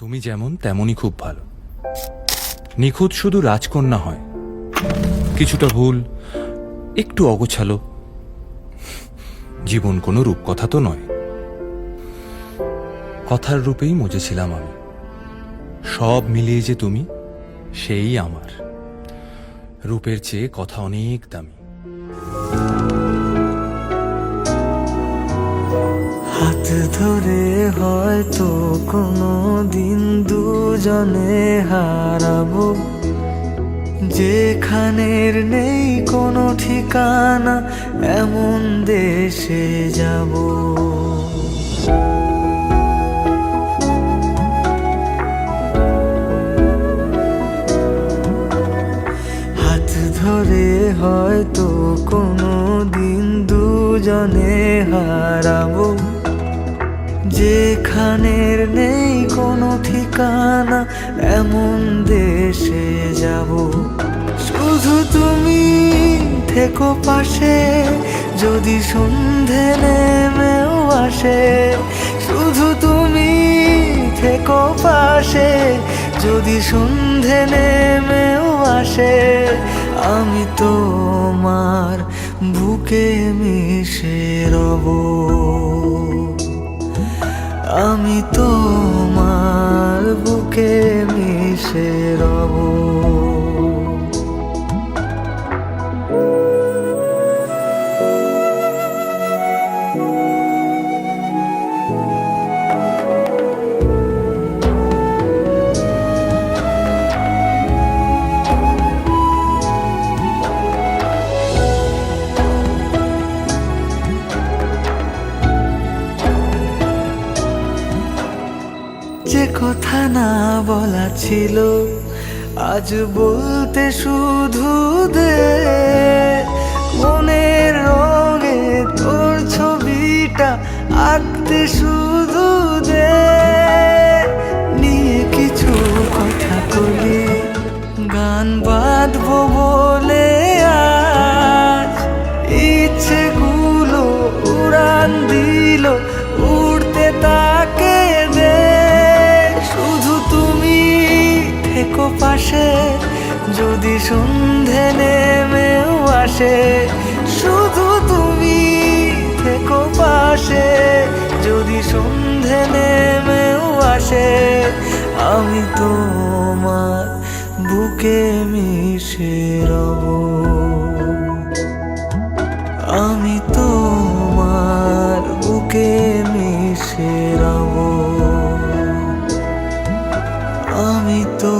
তুমি যেমন তেমনই খুব ভালো। নিখুঁত শুধু রাজকন্যা হয়, কিছুটা ভুল, একটু অগোছালো। জীবন কোনো রূপকথা তো নয়। কথার রূপেই মজেছিলাম আমি। সব মিলিয়ে যে তুমি, সেই আমার। রূপের চেয়ে কথা অনেক দামি। হাত ধরে হয়তো কোনো দিন দুজনে হারাবো, যেখানের নেই কোনো ঠিকানা, এমন দেশে যাব। হাত ধরে হয়তো কোনো দিন দুজনে হারাবো, যেখানের নেই কোনো ঠিকানা, এমন দেশে যাব। শুধু তুমি থেকো পাশে, যদি সন্ধে নেমেও আসে। শুধু তুমি থেকো পাশে, যদি সন্ধে নেমেও আসে। আমি তোমার বুকে মিশে রব, আমি তোমার বুকে মিশে রব। যে কথা না বলা ছিল, আজ বলতে শুধু দে। মনের রঙে তোর ছবিটা আঁকতে শুধু দে। নিয়ে কিছু কথা বলি, গান বাঁধবো বলে আজ। ইচ্ছেগুলো উড়ান দিল, উড়তে তাকে দে। শুধু তুমি থেকো পাশে, যদি সন্ধে নেমেও আসে। শুধু তুমি থেকো পাশে, যদি সন্ধে নেমেও আসে। আমি তোমার বুকে মিশে রব, আমি তোমার বুকে মিশে রব, আমি তো